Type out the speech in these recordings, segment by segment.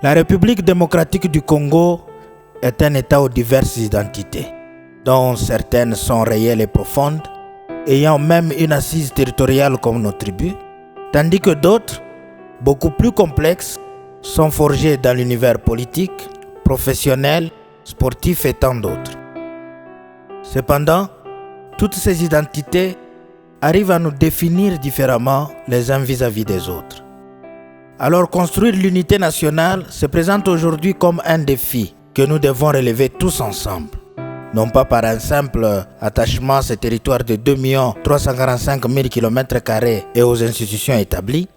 La République démocratique du Congo est un État aux diverses identités, dont certaines sont réelles et profondes, ayant même une assise territoriale comme nos tribus, tandis que d'autres, beaucoup plus complexes, sont forgées dans l'univers politique, professionnel, sportif et tant d'autres. Cependant, toutes ces identités arrivent à nous définir différemment les uns vis-à-vis des autres. Alors construire l'unité nationale se présente aujourd'hui comme un défi que nous devons relever tous ensemble. Non pas par un simple attachement à ce territoire de 2 345 000 km² et aux institutions établies,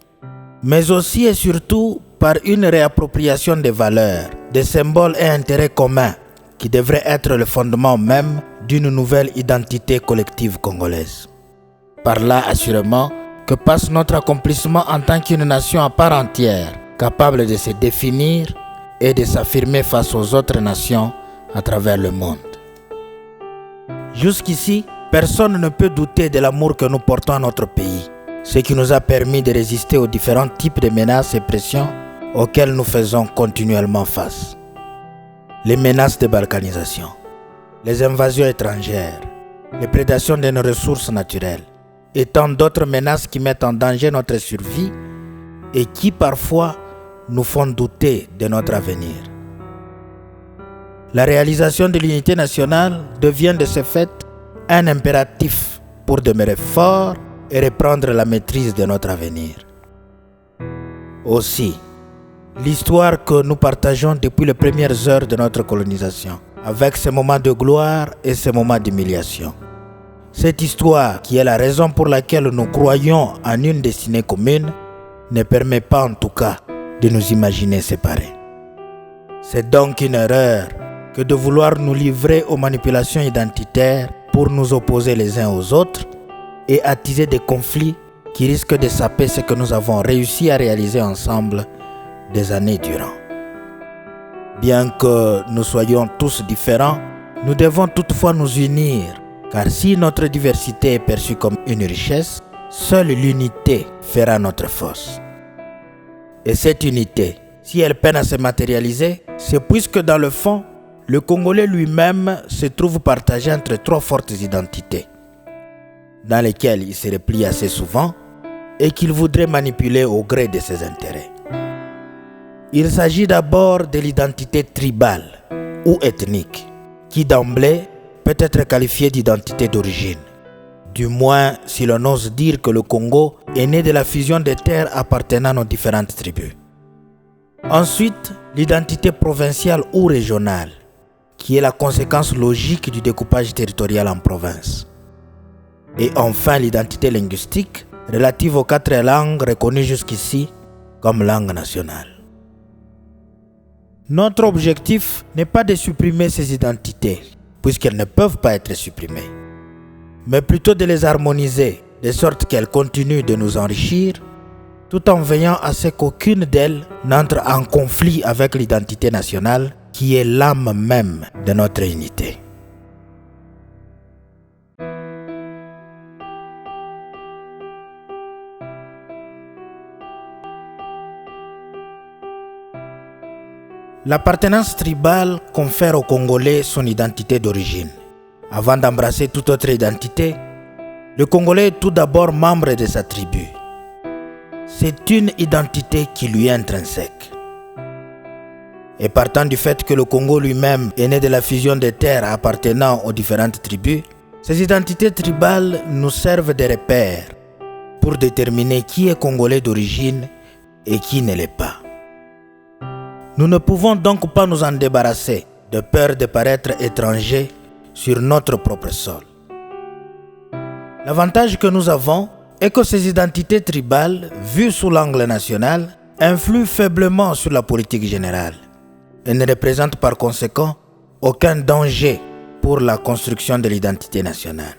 mais aussi et surtout par une réappropriation des valeurs, des symboles et intérêts communs qui devraient être le fondement même d'une nouvelle identité collective congolaise. Par là, assurément, que passe notre accomplissement en tant qu'une nation à part entière, capable de se définir et de s'affirmer face aux autres nations à travers le monde. Jusqu'ici, personne ne peut douter de l'amour que nous portons à notre pays, ce qui nous a permis de résister aux différents types de menaces et pressions auxquelles nous faisons continuellement face. Les menaces de balkanisation, les invasions étrangères, les prédations de nos ressources naturelles, et tant d'autres menaces qui mettent en danger notre survie et qui parfois nous font douter de notre avenir. La réalisation de l'unité nationale devient de ce fait un impératif pour demeurer fort et reprendre la maîtrise de notre avenir. Aussi, l'histoire que nous partageons depuis les premières heures de notre colonisation, avec ses moments de gloire et ses moments d'humiliation. Cette histoire, qui est la raison pour laquelle nous croyons en une destinée commune, ne permet pas en tout cas de nous imaginer séparés. C'est donc une erreur que de vouloir nous livrer aux manipulations identitaires pour nous opposer les uns aux autres et attiser des conflits qui risquent de saper ce que nous avons réussi à réaliser ensemble des années durant. Bien que nous soyons tous différents, nous devons toutefois nous unir. Car si notre diversité est perçue comme une richesse, seule l'unité fera notre force. Et cette unité, si elle peine à se matérialiser, c'est puisque dans le fond, le Congolais lui-même se trouve partagé entre 3 fortes identités, dans lesquelles il se replie assez souvent et qu'il voudrait manipuler au gré de ses intérêts. Il s'agit d'abord de l'identité tribale ou ethnique, qui d'emblée peut être qualifié d'identité d'origine. Du moins, si l'on ose dire que le Congo est né de la fusion des terres appartenant aux différentes tribus. Ensuite, l'identité provinciale ou régionale, qui est la conséquence logique du découpage territorial en provinces. Et enfin, l'identité linguistique, relative aux 4 langues reconnues jusqu'ici comme langue nationale. Notre objectif n'est pas de supprimer ces identités, puisqu'elles ne peuvent pas être supprimées, mais plutôt de les harmoniser, de sorte qu'elles continuent de nous enrichir, tout en veillant à ce qu'aucune d'elles n'entre en conflit avec l'identité nationale, qui est l'âme même de notre unité. L'appartenance tribale confère aux Congolais son identité d'origine. Avant d'embrasser toute autre identité, le Congolais est tout d'abord membre de sa tribu. C'est une identité qui lui est intrinsèque. Et partant du fait que le Congo lui-même est né de la fusion des terres appartenant aux différentes tribus, ces identités tribales nous servent de repères pour déterminer qui est Congolais d'origine et qui ne l'est pas. Nous ne pouvons donc pas nous en débarrasser de peur de paraître étrangers sur notre propre sol. L'avantage que nous avons est que ces identités tribales, vues sous l'angle national, influent faiblement sur la politique générale et ne représentent par conséquent aucun danger pour la construction de l'identité nationale.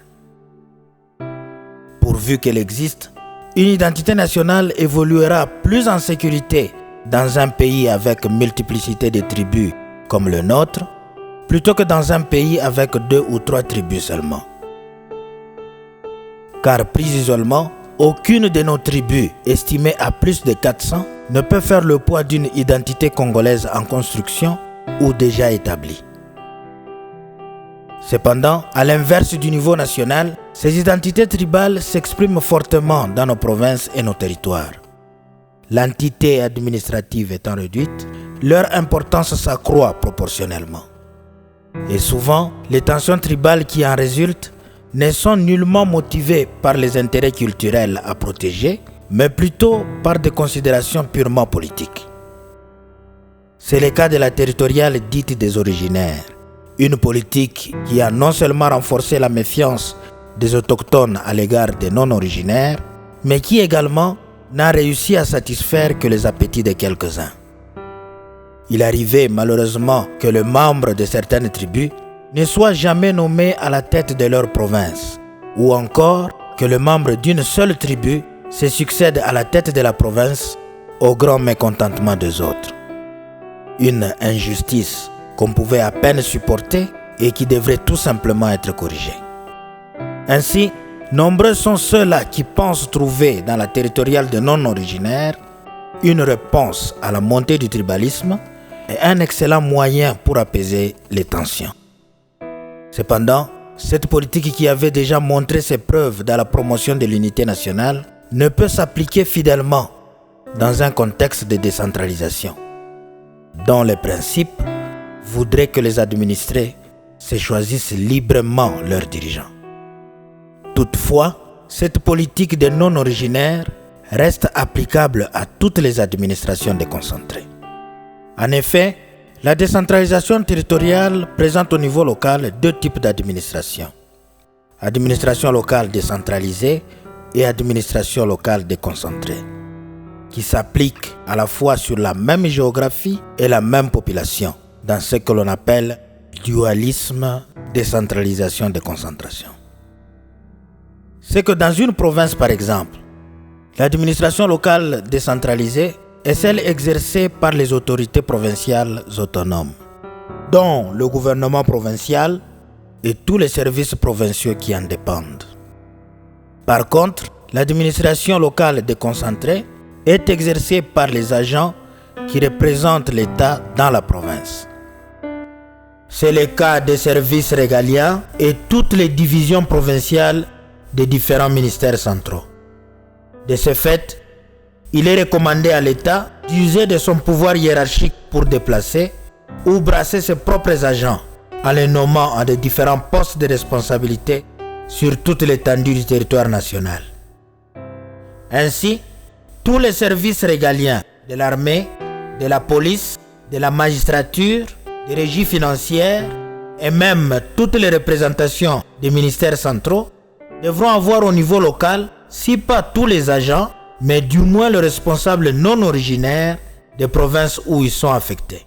Pourvu qu'elle existe, une identité nationale évoluera plus en sécurité dans un pays avec multiplicité de tribus comme le nôtre, plutôt que dans un pays avec 2 ou 3 tribus seulement. Car pris isolement, aucune de nos tribus, estimée à plus de 400, ne peut faire le poids d'une identité congolaise en construction ou déjà établie. Cependant, à l'inverse du niveau national, ces identités tribales s'expriment fortement dans nos provinces et nos territoires. L'entité administrative étant réduite, leur importance s'accroît proportionnellement. Et souvent, les tensions tribales qui en résultent ne sont nullement motivées par les intérêts culturels à protéger, mais plutôt par des considérations purement politiques. C'est le cas de la territoriale dite des originaires, une politique qui a non seulement renforcé la méfiance des autochtones à l'égard des non-originaires, mais qui également n'a réussi à satisfaire que les appétits de quelques-uns. Il arrivait malheureusement que les membres de certaines tribus ne soient jamais nommés à la tête de leur province, ou encore que les membres d'une seule tribu se succèdent à la tête de la province au grand mécontentement des autres. Une injustice qu'on pouvait à peine supporter et qui devrait tout simplement être corrigée. Ainsi, nombreux sont ceux-là qui pensent trouver dans la territoriale des non-originaires une réponse à la montée du tribalisme et un excellent moyen pour apaiser les tensions. Cependant, cette politique qui avait déjà montré ses preuves dans la promotion de l'unité nationale ne peut s'appliquer fidèlement dans un contexte de décentralisation, dont les principes voudraient que les administrés se choisissent librement leurs dirigeants. Toutefois, cette politique des non-originaires reste applicable à toutes les administrations déconcentrées. En effet, la décentralisation territoriale présente au niveau local deux types d'administration. Administration locale décentralisée et administration locale déconcentrée, qui s'appliquent à la fois sur la même géographie et la même population, dans ce que l'on appelle dualisme, décentralisation, déconcentration. C'est que dans une province par exemple, l'administration locale décentralisée est celle exercée par les autorités provinciales autonomes, dont le gouvernement provincial et tous les services provinciaux qui en dépendent. Par contre, l'administration locale déconcentrée est exercée par les agents qui représentent l'État dans la province. C'est le cas des services régaliens et toutes les divisions provinciales des différents ministères centraux. De ce fait, il est recommandé à l'État d'user de son pouvoir hiérarchique pour déplacer ou brasser ses propres agents en les nommant à de différents postes de responsabilité sur toute l'étendue du territoire national. Ainsi, tous les services régaliens de l'armée, de la police, de la magistrature, des régies financières et même toutes les représentations des ministères centraux devront avoir au niveau local, si pas tous les agents, mais du moins le responsable non originaire des provinces où ils sont affectés.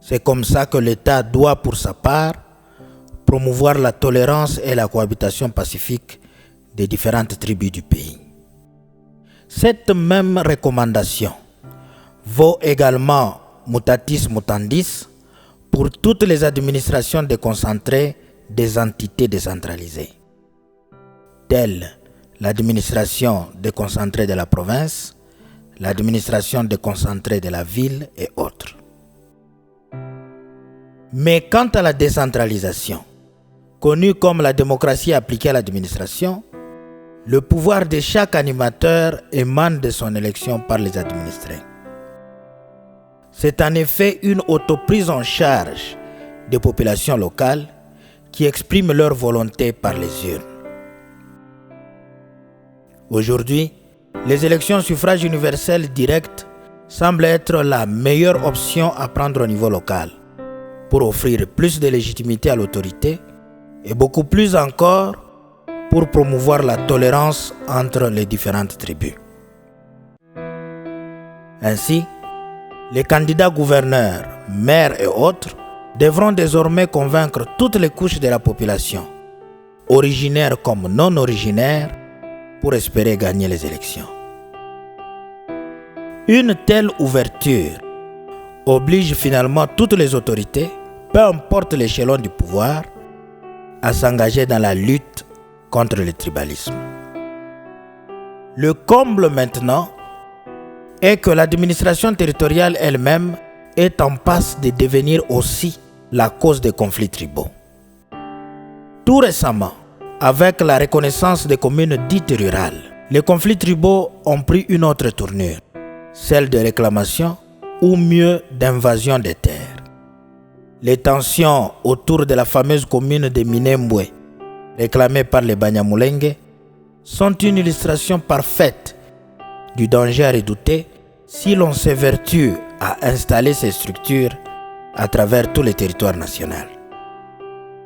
C'est comme ça que l'État doit, pour sa part, promouvoir la tolérance et la cohabitation pacifique des différentes tribus du pays. Cette même recommandation vaut également mutatis mutandis pour toutes les administrations déconcentrées des entités décentralisées, telles l'administration déconcentrée de la province, l'administration déconcentrée de la ville et autres. Mais quant à la décentralisation, connue comme la démocratie appliquée à l'administration, le pouvoir de chaque animateur émane de son élection par les administrés. C'est en effet une autoprise en charge des populations locales qui expriment leur volonté par les urnes. Aujourd'hui, les élections suffrage universel direct semblent être la meilleure option à prendre au niveau local pour offrir plus de légitimité à l'autorité et beaucoup plus encore pour promouvoir la tolérance entre les différentes tribus. Ainsi, les candidats gouverneurs, maires et autres devront désormais convaincre toutes les couches de la population, originaires comme non originaires, pour espérer gagner les élections. Une telle ouverture oblige finalement toutes les autorités, peu importe l'échelon du pouvoir, à s'engager dans la lutte contre le tribalisme. Le comble maintenant est que l'administration territoriale elle-même est en passe de devenir aussi la cause des conflits tribaux. Tout récemment, avec la reconnaissance des communes dites rurales, les conflits tribaux ont pris une autre tournure, celle de réclamation ou mieux d'invasion des terres. Les tensions autour de la fameuse commune de Minembwe, réclamée par les Banyamulenge, sont une illustration parfaite du danger à redouter si l'on s'évertue à installer ces structures à travers tous les territoires nationaux.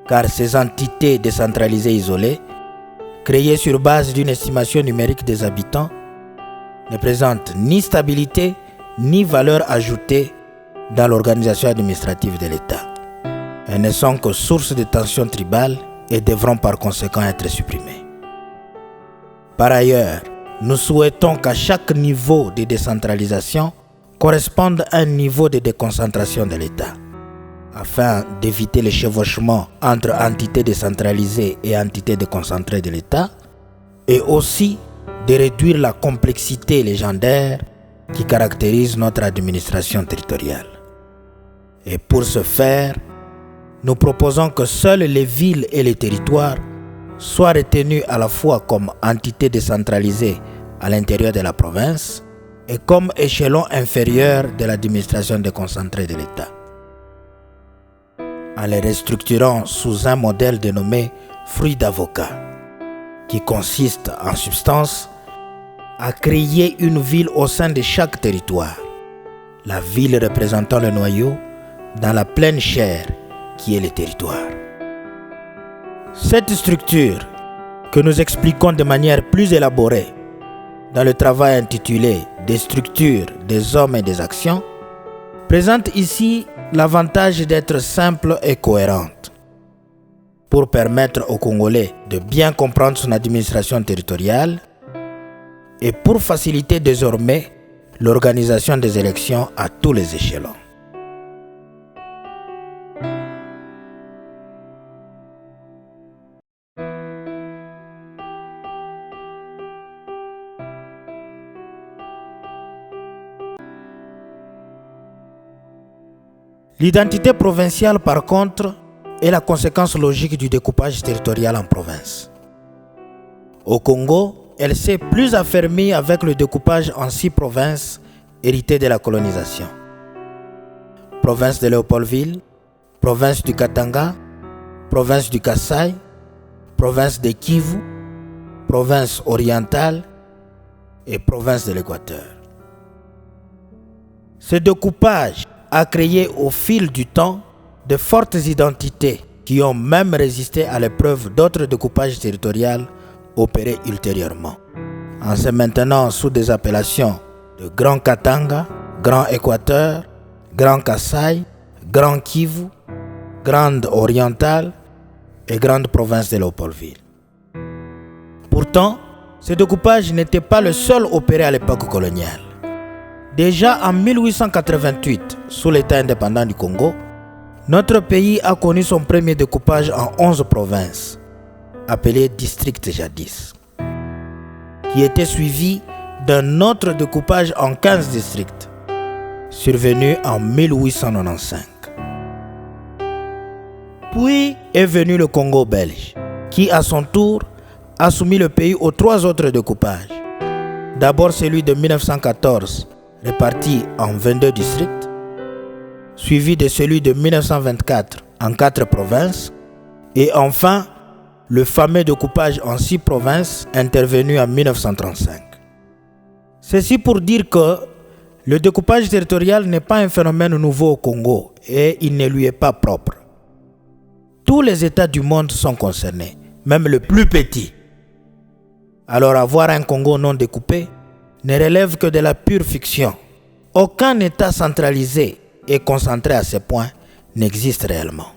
Car ces entités décentralisées isolées, créées sur base d'une estimation numérique des habitants, ne présentent ni stabilité ni valeur ajoutée dans l'organisation administrative de l'État. Elles ne sont que source de tensions tribales et devront par conséquent être supprimées. Par ailleurs, nous souhaitons qu'à chaque niveau de décentralisation corresponde un niveau de déconcentration de l'État, afin d'éviter le chevauchement entre entités décentralisées et entités déconcentrées de l'État, et aussi de réduire la complexité légendaire qui caractérise notre administration territoriale. Et pour ce faire, nous proposons que seules les villes et les territoires soient retenus à la fois comme entités décentralisées à l'intérieur de la province et comme échelon inférieur de l'administration déconcentrée de l'État, en les restructurant sous un modèle dénommé fruit d'avocat, qui consiste en substance à créer une ville au sein de chaque territoire, la ville représentant le noyau dans la pleine chair qui est le territoire. Cette structure, que nous expliquons de manière plus élaborée dans le travail intitulé « Des structures, des hommes et des actions », présente ici l'avantage d'être simple et cohérente pour permettre aux Congolais de bien comprendre son administration territoriale et pour faciliter désormais l'organisation des élections à tous les échelons. L'identité provinciale, par contre, est la conséquence logique du découpage territorial en provinces. Au Congo, elle s'est plus affermie avec le découpage en 6 provinces héritées de la colonisation. Province de Léopoldville, province du Katanga, province du Kasaï, province de Kivu, province orientale et province de l'Équateur. Ce découpage a créé au fil du temps de fortes identités qui ont même résisté à l'épreuve d'autres découpages territoriaux opérés ultérieurement, en se maintenant sous des appellations de Grand Katanga, Grand Équateur, Grand Kasaï, Grand Kivu, Grande Orientale et Grande Province de Léopoldville. Pourtant, ce découpage n'était pas le seul opéré à l'époque coloniale. Déjà en 1888, sous l'État indépendant du Congo, notre pays a connu son premier découpage en 11 provinces, appelées districts jadis, qui était suivi d'un autre découpage en 15 districts, survenu en 1895. Puis est venu le Congo belge, qui à son tour a soumis le pays aux 3 autres découpages. D'abord celui de 1914, réparti en 22 districts, suivi de celui de 1924 en 4 provinces, et enfin le fameux découpage en 6 provinces intervenu en 1935. Ceci pour dire que le découpage territorial n'est pas un phénomène nouveau au Congo et il ne lui est pas propre. Tous les États du monde sont concernés, même le plus petit. Alors avoir un Congo non découpé ne relève que de la pure fiction. Aucun État centralisé et concentré à ce point n'existe réellement.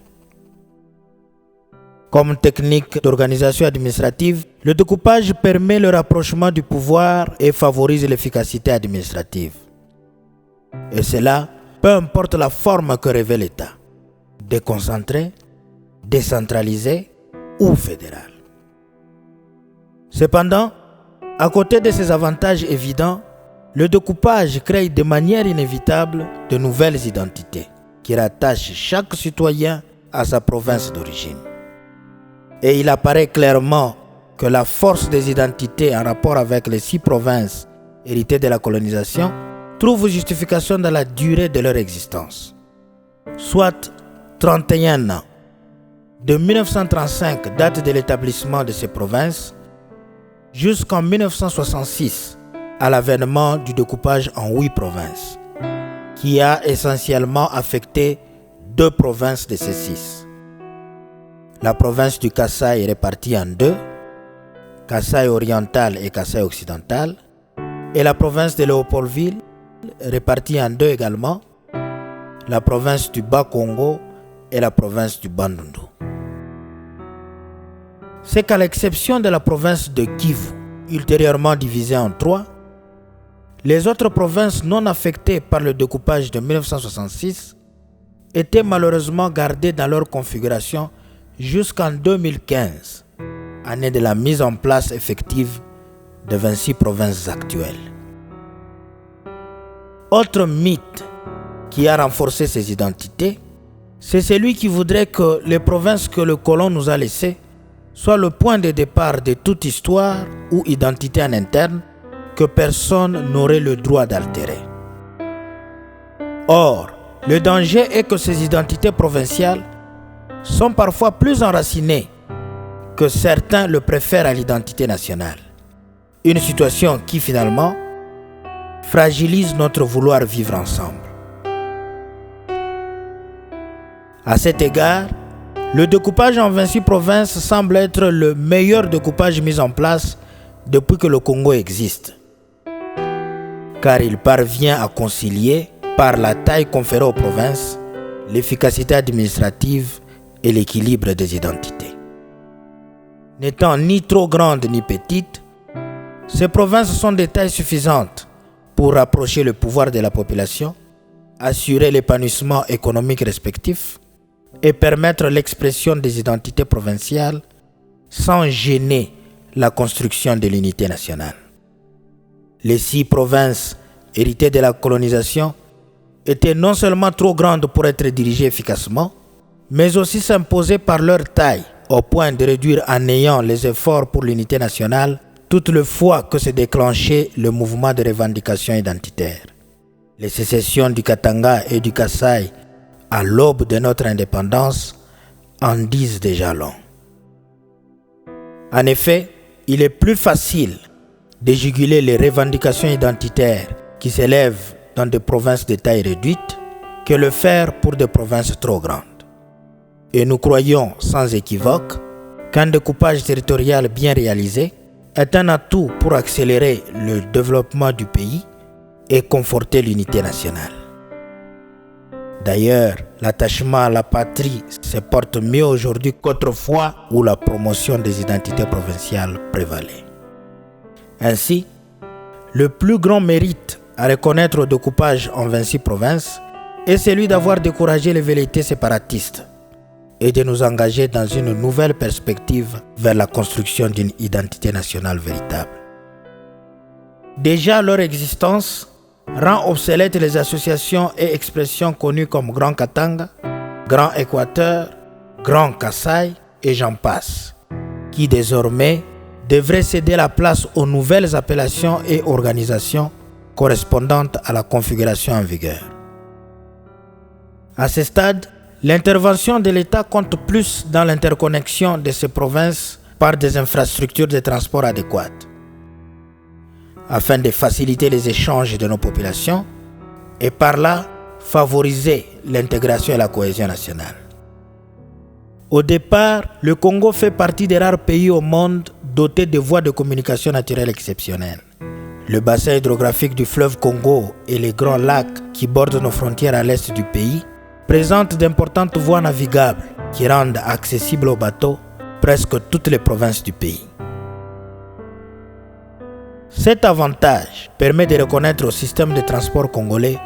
Comme technique d'organisation administrative, le découpage permet le rapprochement du pouvoir et favorise l'efficacité administrative. Et cela, peu importe la forme que revêt l'État, déconcentré, décentralisé ou fédéral. Cependant, à côté de ces avantages évidents, le découpage crée de manière inévitable de nouvelles identités qui rattachent chaque citoyen à sa province d'origine. Et il apparaît clairement que la force des identités en rapport avec les 6 provinces héritées de la colonisation trouve justification dans la durée de leur existence, soit 31 ans. De 1935, date de l'établissement de ces provinces, jusqu'en 1966, à l'avènement du découpage en 8 provinces, qui a essentiellement affecté 2 provinces de ces 6. La province du Kasaï est répartie en 2, Kasaï oriental et Kasaï occidental, et la province de Léopoldville, répartie en 2 également, la province du Bas-Congo et la province du Bandundu. C'est qu'à l'exception de la province de Kivu, ultérieurement divisée en 3, les autres provinces non affectées par le découpage de 1966 étaient malheureusement gardées dans leur configuration jusqu'en 2015, année de la mise en place effective de 26 provinces actuelles. Autre mythe qui a renforcé ces identités, c'est celui qui voudrait que les provinces que le colon nous a laissées soient le point de départ de toute histoire ou identité en interne que personne n'aurait le droit d'altérer. Or, le danger est que ces identités provinciales sont parfois plus enracinées que certains le préfèrent à l'identité nationale. Une situation qui finalement fragilise notre vouloir vivre ensemble. À cet égard, le découpage en 26 provinces semble être le meilleur découpage mis en place depuis que le Congo existe, car il parvient à concilier, par la taille conférée aux provinces, l'efficacité administrative et l'équilibre des identités. N'étant ni trop grandes ni petites, ces provinces sont de taille suffisante pour rapprocher le pouvoir de la population, assurer l'épanouissement économique respectif et permettre l'expression des identités provinciales sans gêner la construction de l'unité nationale. Les 6 provinces héritées de la colonisation étaient non seulement trop grandes pour être dirigées efficacement, mais aussi s'imposer par leur taille, au point de réduire en néant les efforts pour l'unité nationale toute le fois que s'est déclenché le mouvement de revendication identitaire. Les sécessions du Katanga et du Kasaï à l'aube de notre indépendance en disent déjà long. En effet, il est plus facile de juguler les revendications identitaires qui s'élèvent dans des provinces de taille réduite que le faire pour des provinces trop grandes. Et nous croyons sans équivoque qu'un découpage territorial bien réalisé est un atout pour accélérer le développement du pays et conforter l'unité nationale. D'ailleurs, l'attachement à la patrie se porte mieux aujourd'hui qu'autrefois où la promotion des identités provinciales prévalait. Ainsi, le plus grand mérite à reconnaître au découpage en 26 provinces est celui d'avoir découragé les velléités séparatistes et de nous engager dans une nouvelle perspective vers la construction d'une identité nationale véritable. Déjà, leur existence rend obsolètes les associations et expressions connues comme Grand Katanga, Grand Équateur, Grand Kasaï et j'en passe, qui désormais devraient céder la place aux nouvelles appellations et organisations correspondantes à la configuration en vigueur. À ce stade, l'intervention de l'État compte plus dans l'interconnexion de ces provinces par des infrastructures de transport adéquates, afin de faciliter les échanges de nos populations et par là favoriser l'intégration et la cohésion nationale. Au départ, le Congo fait partie des rares pays au monde dotés de voies de communication naturelles exceptionnelles. Le bassin hydrographique du fleuve Congo et les grands lacs qui bordent nos frontières à l'est du pays présentent d'importantes voies navigables qui rendent accessibles aux bateaux presque toutes les provinces du pays. Cet avantage permet de reconnaître au système de transport congolais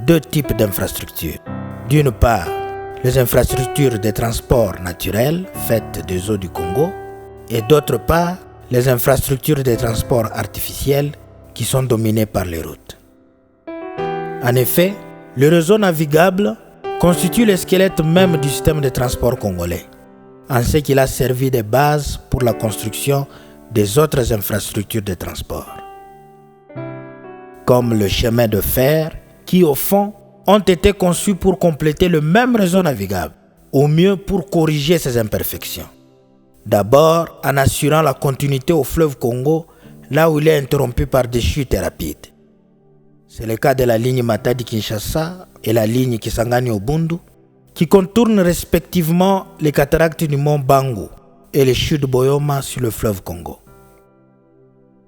2 types d'infrastructures. D'une part, les infrastructures de transport naturel faites des eaux du Congo et d'autre part, les infrastructures de transport artificielles qui sont dominées par les routes. En effet, le réseau navigable constitue le squelette même du système de transport congolais, en ce qu'il a servi de base pour la construction des autres infrastructures de transport, comme le chemin de fer, qui au fond ont été conçus pour compléter le même réseau navigable, au mieux pour corriger ses imperfections. D'abord, en assurant la continuité au fleuve Congo, là où il est interrompu par des chutes rapides. C'est le cas de la ligne Matadi-Kinshasa et la ligne Kisangani-Obundu, qui contournent respectivement les cataractes du mont Bangu et les chutes Boyoma sur le fleuve Congo.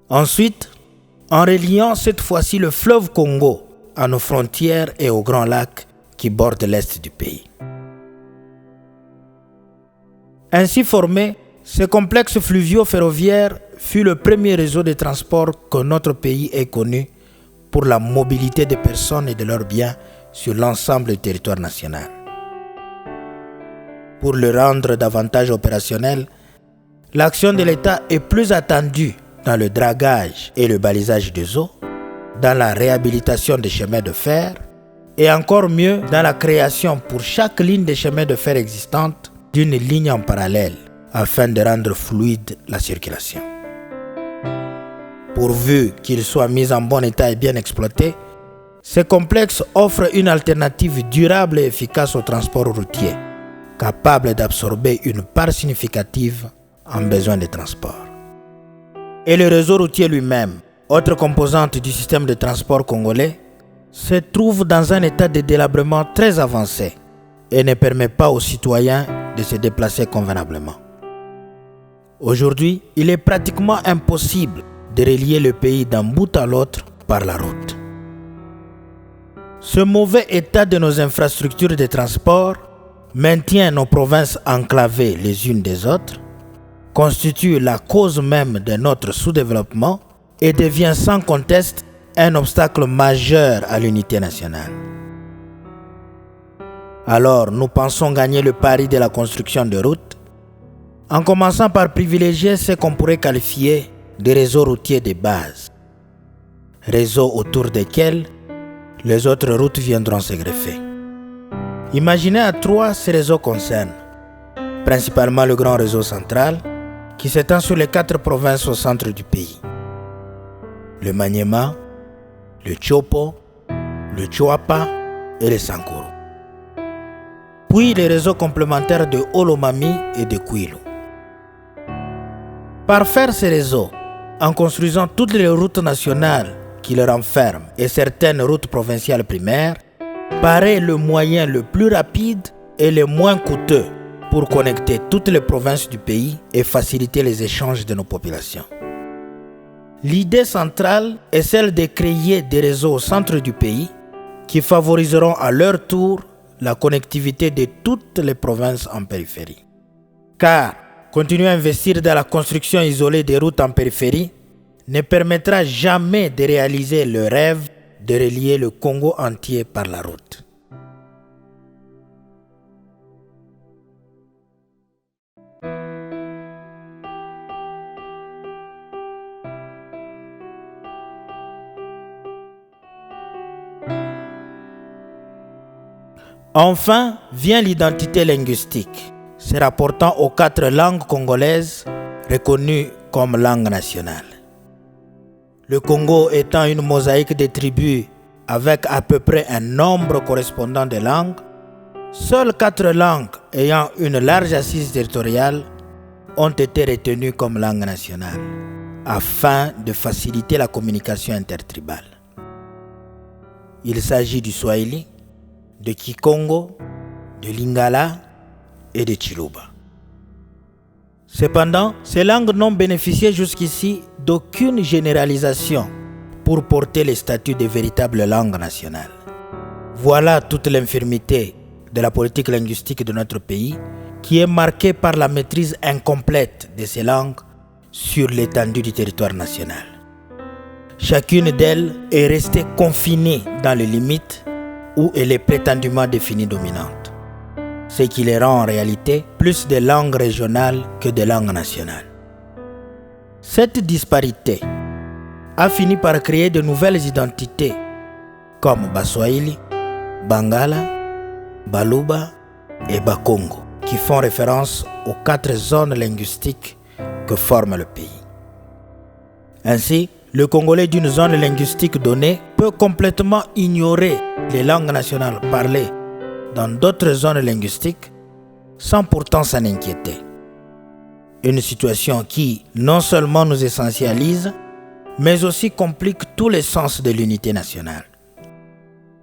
Ensuite, en reliant cette fois-ci le fleuve Congo à nos frontières et aux grands lacs qui bordent l'est du pays. Ainsi formé, ce complexe fluvio-ferroviaire fut le premier réseau de transport que notre pays ait connu pour la mobilité des personnes et de leurs biens sur l'ensemble du territoire national. Pour le rendre davantage opérationnel, l'action de l'État est plus attendue dans le dragage et le balisage des eaux, dans la réhabilitation des chemins de fer et encore mieux dans la création pour chaque ligne de chemin de fer existante d'une ligne en parallèle afin de rendre fluide la circulation. Pourvu qu'il soit mis en bon état et bien exploité, ce complexe offre une alternative durable et efficace au transport routier, capable d'absorber une part significative en besoin de transport. Et le réseau routier lui-même, autre composante du système de transport congolais, se trouve dans un état de délabrement très avancé et ne permet pas aux citoyens de se déplacer convenablement. Aujourd'hui, il est pratiquement impossible de relier le pays d'un bout à l'autre par la route. Ce mauvais état de nos infrastructures de transport maintient nos provinces enclavées les unes des autres, constitue la cause même de notre sous-développement et devient sans conteste un obstacle majeur à l'unité nationale. Alors, nous pensons gagner le pari de la construction de routes en commençant par privilégier ce qu'on pourrait qualifier de réseaux routiers de base, réseaux autour desquels les autres routes viendront se greffer. Imaginez à trois ces réseaux concernent, principalement le grand réseau central qui s'étend sur les 4 provinces au centre du pays. Le Maniema, le Chopo, le Choapa et le Sankuru. Puis les réseaux complémentaires de Olomami et de Kwilu. Par faire ces réseaux, en construisant toutes les routes nationales qui les renferment et certaines routes provinciales primaires, paraît le moyen le plus rapide et le moins coûteux pour connecter toutes les provinces du pays et faciliter les échanges de nos populations. L'idée centrale est celle de créer des réseaux au centre du pays qui favoriseront à leur tour la connectivité de toutes les provinces en périphérie. Car continuer à investir dans la construction isolée des routes en périphérie ne permettra jamais de réaliser le rêve de relier le Congo entier par la route. Enfin, vient l'identité linguistique, se rapportant aux 4 langues congolaises reconnues comme langue nationale. Le Congo étant une mosaïque de tribus avec à peu près un nombre correspondant de langues, seules 4 langues ayant une large assise territoriale ont été retenues comme langue nationale, afin de faciliter la communication intertribale. Il s'agit du Swahili, de Kikongo, de Lingala et de Chiluba. Cependant, ces langues n'ont bénéficié jusqu'ici d'aucune généralisation pour porter le statut de véritable langue nationale. Voilà toute l'infirmité de la politique linguistique de notre pays, qui est marquée par la maîtrise incomplète de ces langues sur l'étendue du territoire national. Chacune d'elles est restée confinée dans les limites où elle est prétendument définie dominante, ce qui les rend en réalité plus de langues régionales que de langues nationales. Cette disparité a fini par créer de nouvelles identités comme Baswahili, Bangala, Baluba et Bakongo, qui font référence aux 4 zones linguistiques que forme le pays. Ainsi, le Congolais d'une zone linguistique donnée peut complètement ignorer les langues nationales parlées dans d'autres zones linguistiques sans pourtant s'en inquiéter. Une situation qui non seulement nous essentialise, mais aussi complique tous les sens de l'unité nationale.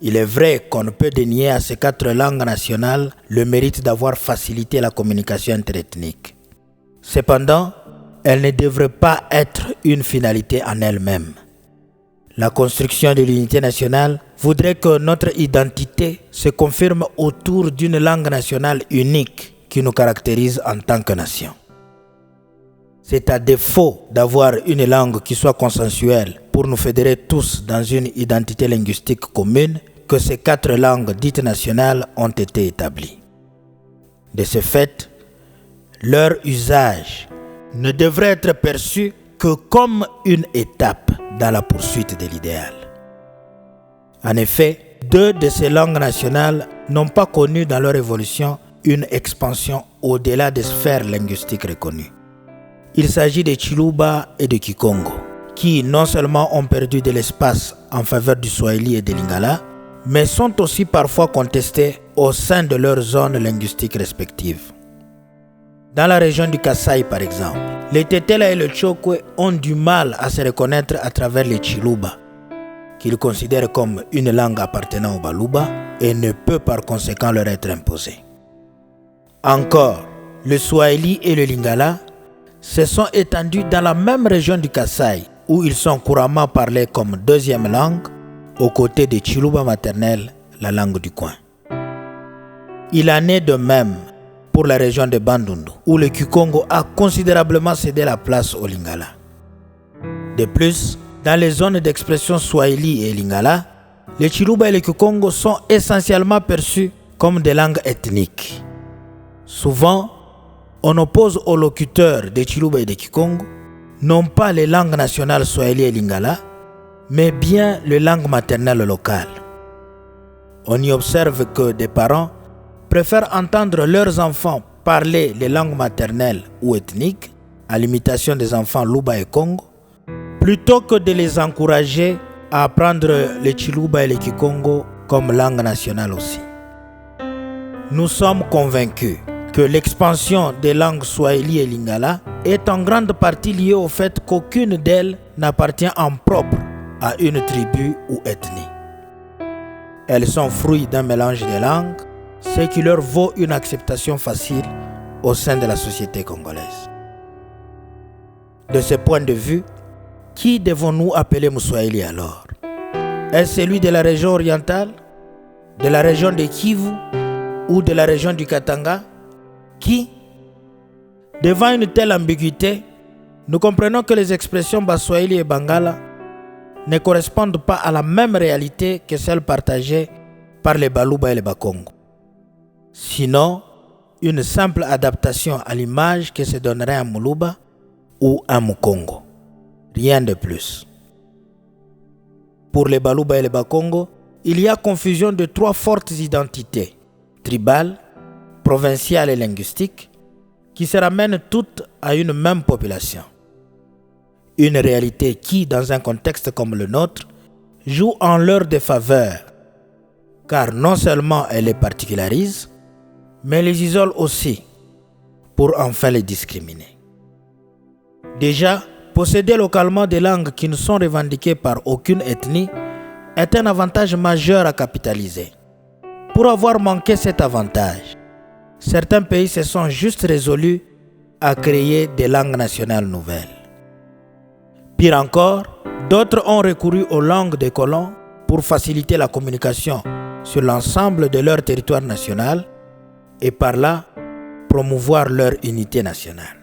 Il est vrai qu'on ne peut dénier à ces 4 langues nationales le mérite d'avoir facilité la communication interethnique. Cependant, elles ne devraient pas être une finalité en elles-mêmes. La construction de l'unité nationale voudrait que notre identité se confirme autour d'une langue nationale unique qui nous caractérise en tant que nation. C'est à défaut d'avoir une langue qui soit consensuelle pour nous fédérer tous dans une identité linguistique commune que ces 4 langues dites nationales ont été établies. De ce fait, leur usage ne devrait être perçu que comme une étape dans la poursuite de l'idéal. En effet, 2 de ces langues nationales n'ont pas connu dans leur évolution une expansion au-delà des sphères linguistiques reconnues. Il s'agit de Chiluba et de Kikongo, qui non seulement ont perdu de l'espace en faveur du Swahili et de Lingala, mais sont aussi parfois contestés au sein de leurs zones linguistiques respectives. Dans la région du Kasaï par exemple, les Tetela et le Tchokwe ont du mal à se reconnaître à travers les Chiluba, qu'ils considèrent comme une langue appartenant au Baluba et ne peut par conséquent leur être imposée. Encore, le Swahili et le Lingala se sont étendus dans la même région du Kasaï, où ils sont couramment parlés comme 2e langue, aux côtés de Chiluba maternelle, la langue du coin. Il en est de même pour la région de Bandundu, où le Kikongo a considérablement cédé la place au Lingala. De plus, dans les zones d'expression Swahili et Lingala, les Chiluba et le Kikongo sont essentiellement perçus comme des langues ethniques. Souvent, on oppose aux locuteurs des Chiluba et des Kikongo non pas les langues nationales Swahili et Lingala, mais bien les langues maternelles locales. On y observe que des parents préfèrent entendre leurs enfants parler les langues maternelles ou ethniques, à l'imitation des enfants Luba et Congo, plutôt que de les encourager à apprendre les Chiluba et les Kikongo comme langue nationale aussi. Nous sommes convaincus que l'expansion des langues Swahili et Lingala est en grande partie liée au fait qu'aucune d'elles n'appartient en propre à une tribu ou ethnie. Elles sont fruits d'un mélange de langues, ce qui leur vaut une acceptation facile au sein de la société congolaise. De ce point de vue, qui devons-nous appeler Mswahili alors? Est-ce celui de la région orientale, de la région de Kivu ou de la région du Katanga? Qui? Devant une telle ambiguïté, nous comprenons que les expressions Baswahili et Bangala ne correspondent pas à la même réalité que celles partagées par les Baluba et les Bakongo. Sinon, une simple adaptation à l'image que se donnerait un Muluba ou un Mukongo. Rien de plus. Pour les Baluba et les Bakongo, il y a confusion de 3 fortes identités, tribales, provinciales et linguistiques, qui se ramènent toutes à une même population. Une réalité qui, dans un contexte comme le nôtre, joue en leur défaveur, car non seulement elle les particularise, mais les isole aussi, pour enfin les discriminer. Déjà, posséder localement des langues qui ne sont revendiquées par aucune ethnie est un avantage majeur à capitaliser. Pour avoir manqué cet avantage, certains pays se sont juste résolus à créer des langues nationales nouvelles. Pire encore, d'autres ont recouru aux langues des colons pour faciliter la communication sur l'ensemble de leur territoire national et par là promouvoir leur unité nationale.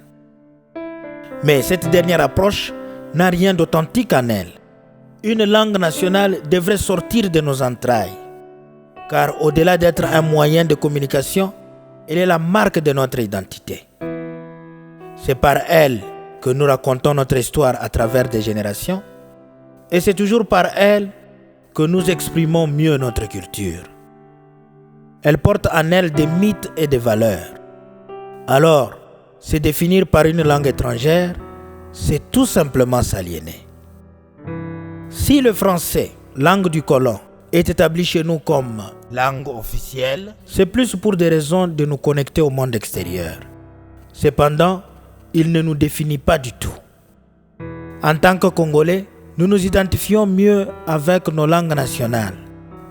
Mais cette dernière approche n'a rien d'authentique en elle. Une langue nationale devrait sortir de nos entrailles, car au-delà d'être un moyen de communication, elle est la marque de notre identité. C'est par elle que nous racontons notre histoire à travers des générations, et c'est toujours par elle que nous exprimons mieux notre culture. Elle porte en elle des mythes et des valeurs. Alors, se définir par une langue étrangère, c'est tout simplement s'aliéner. Si le français, langue du colon, est établi chez nous comme langue officielle, c'est plus pour des raisons de nous connecter au monde extérieur. Cependant, il ne nous définit pas du tout. En tant que Congolais, nous nous identifions mieux avec nos langues nationales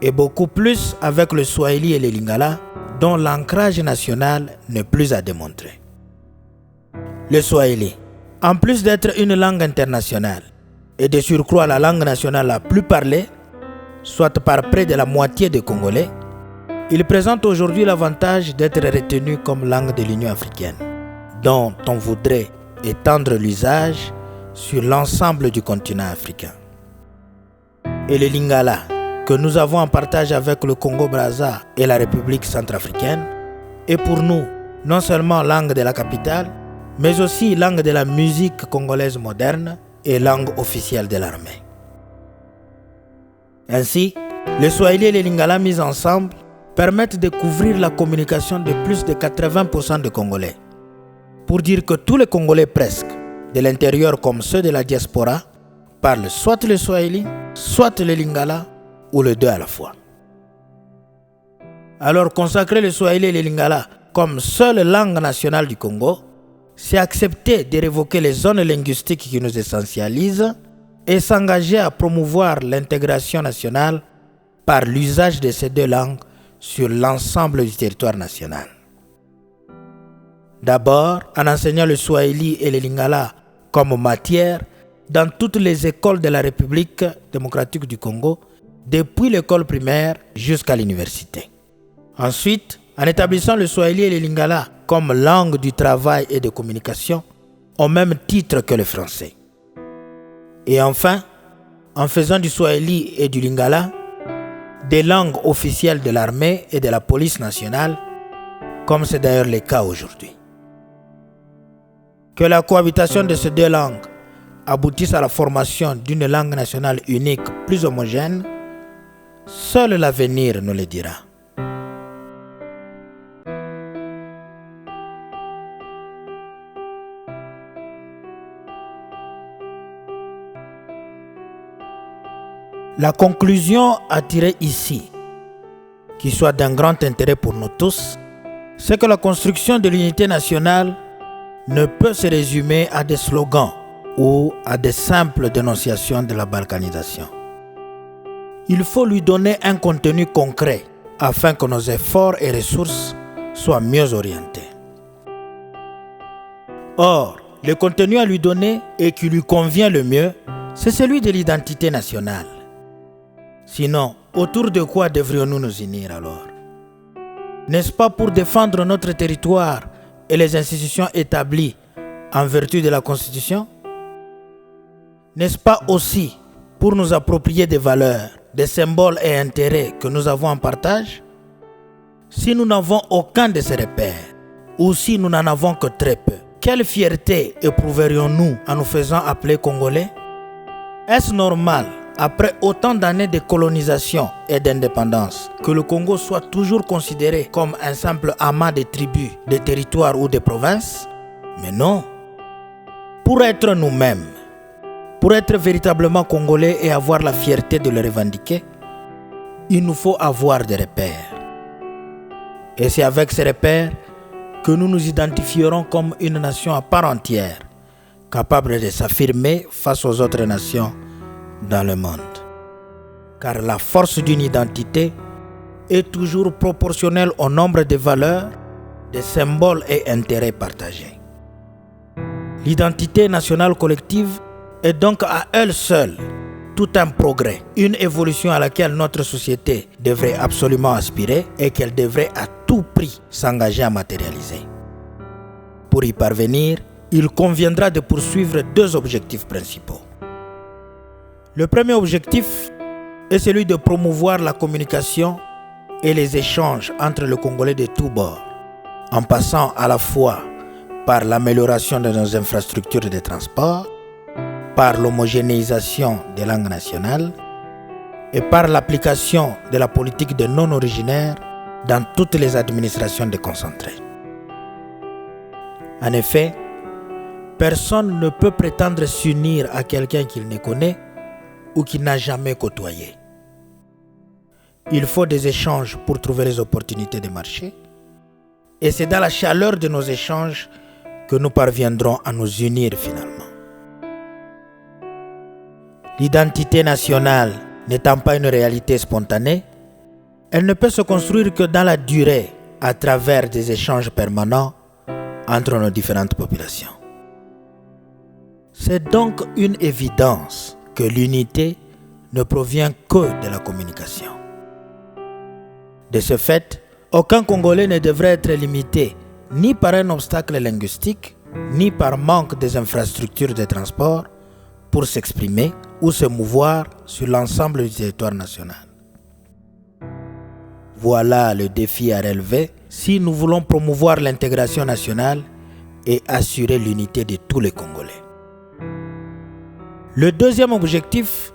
et beaucoup plus avec le Swahili et le Lingala, dont l'ancrage national n'est plus à démontrer. Le Swahili, en plus d'être une langue internationale et de surcroît la langue nationale la plus parlée, soit par près de la moitié des Congolais, il présente aujourd'hui l'avantage d'être retenu comme langue de l'Union africaine, dont on voudrait étendre l'usage sur l'ensemble du continent africain. Et le Lingala, que nous avons en partage avec le Congo-Brazza et la République centrafricaine, est pour nous non seulement langue de la capitale, mais aussi langue de la musique congolaise moderne et langue officielle de l'armée. Ainsi, le Swahili et le Lingala mis ensemble permettent de couvrir la communication de plus de 80% des Congolais. Pour dire que tous les Congolais presque, de l'intérieur comme ceux de la diaspora, parlent soit le Swahili, soit le Lingala, ou les deux à la fois. Alors consacrer le Swahili et le Lingala comme seule langue nationale du Congo, c'est accepter de révoquer les zones linguistiques qui nous essentialisent et s'engager à promouvoir l'intégration nationale par l'usage de ces deux langues sur l'ensemble du territoire national. D'abord, en enseignant le Swahili et le Lingala comme matière dans toutes les écoles de la République démocratique du Congo, depuis l'école primaire jusqu'à l'université. Ensuite, en établissant le Swahili et le Lingala comme langue du travail et de communication, au même titre que le français. Et enfin, en faisant du Swahili et du Lingala des langues officielles de l'armée et de la police nationale, comme c'est d'ailleurs le cas aujourd'hui. Que la cohabitation de ces deux langues aboutisse à la formation d'une langue nationale unique plus homogène, seul l'avenir nous le dira. La conclusion à tirer ici, qui soit d'un grand intérêt pour nous tous, c'est que la construction de l'unité nationale ne peut se résumer à des slogans ou à des simples dénonciations de la balkanisation. Il faut lui donner un contenu concret afin que nos efforts et ressources soient mieux orientés. Or, le contenu à lui donner et qui lui convient le mieux, c'est celui de l'identité nationale. Sinon, autour de quoi devrions-nous nous unir alors? N'est-ce pas pour défendre notre territoire et les institutions établies en vertu de la Constitution? N'est-ce pas aussi pour nous approprier des valeurs, des symboles et intérêts que nous avons en partage? Si nous n'avons aucun de ces repères, ou si nous n'en avons que très peu, quelle fierté éprouverions-nous en nous faisant appeler Congolais? Est-ce normal, après autant d'années de colonisation et d'indépendance, que le Congo soit toujours considéré comme un simple amas de tribus, de territoires ou de provinces? Mais non. Pour être nous-mêmes, pour être véritablement Congolais et avoir la fierté de le revendiquer, il nous faut avoir des repères. Et c'est avec ces repères que nous nous identifierons comme une nation à part entière, capable de s'affirmer face aux autres nations dans le monde. Car la force d'une identité est toujours proportionnelle au nombre de valeurs, de symboles et intérêts partagés. L'identité nationale collective est donc à elle seule tout un progrès, une évolution à laquelle notre société devrait absolument aspirer et qu'elle devrait à tout prix s'engager à matérialiser. Pour y parvenir, il conviendra de poursuivre deux objectifs principaux. Le premier objectif est celui de promouvoir la communication et les échanges entre les Congolais de tous bords, en passant à la fois par l'amélioration de nos infrastructures de transport, par l'homogénéisation des langues nationales et par l'application de la politique des non-originaires dans toutes les administrations déconcentrées. En effet, personne ne peut prétendre s'unir à quelqu'un qu'il ne connaît ou qu'il n'a jamais côtoyé. Il faut des échanges pour trouver les opportunités de marché, et c'est dans la chaleur de nos échanges que nous parviendrons à nous unir finalement. L'identité nationale n'étant pas une réalité spontanée, elle ne peut se construire que dans la durée à travers des échanges permanents entre nos différentes populations. C'est donc une évidence que l'unité ne provient que de la communication. De ce fait, aucun Congolais ne devrait être limité ni par un obstacle linguistique, ni par manque des infrastructures de transport pour s'exprimer ou se mouvoir sur l'ensemble du territoire national. Voilà le défi à relever si nous voulons promouvoir l'intégration nationale et assurer l'unité de tous les Congolais. Le deuxième objectif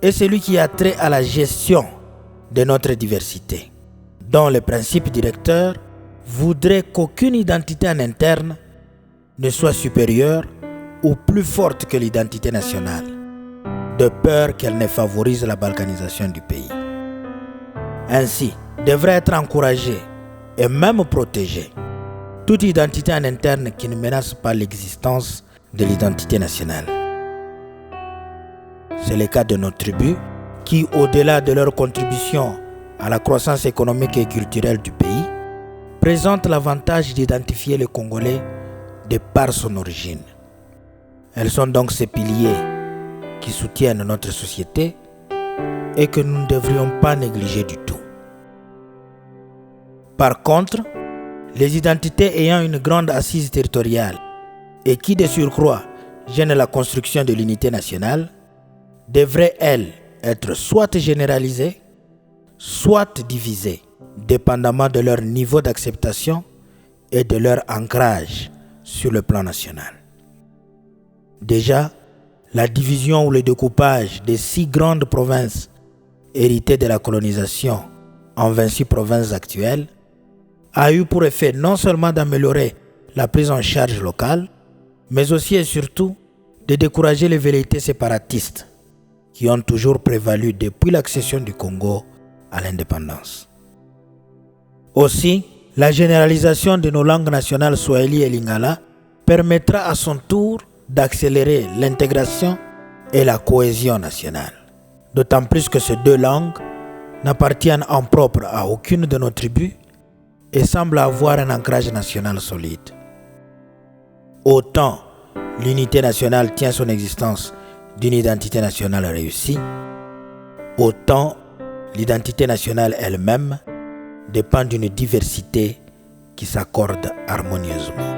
est celui qui a trait à la gestion de notre diversité, dont le principe directeur voudrait qu'aucune identité en interne ne soit supérieure ou plus forte que l'identité nationale, de peur qu'elle ne favorise la balkanisation du pays. Ainsi, devrait être encouragée et même protégée toute identité en interne qui ne menace pas l'existence de l'identité nationale. C'est le cas de nos tribus qui, au-delà de leur contribution à la croissance économique et culturelle du pays, présentent l'avantage d'identifier le Congolais de par son origine. Elles sont donc ces piliers qui soutiennent notre société et que nous ne devrions pas négliger du tout. Par contre, les identités ayant une grande assise territoriale et qui de surcroît gênent la construction de l'unité nationale devraient, elles, être soit généralisées, soit divisées, dépendamment de leur niveau d'acceptation et de leur ancrage sur le plan national. Déjà, la division ou le découpage des 6 grandes provinces héritées de la colonisation en 26 provinces actuelles a eu pour effet non seulement d'améliorer la prise en charge locale, mais aussi et surtout de décourager les velléités séparatistes qui ont toujours prévalu depuis l'accession du Congo à l'indépendance. Aussi, la généralisation de nos langues nationales Swahili et Lingala permettra à son tour d'accélérer l'intégration et la cohésion nationale. D'autant plus que ces 2 langues n'appartiennent en propre à aucune de nos tribus et semblent avoir un ancrage national solide. Autant l'unité nationale tient son existence d'une identité nationale réussie, autant l'identité nationale elle-même dépend d'une diversité qui s'accorde harmonieusement.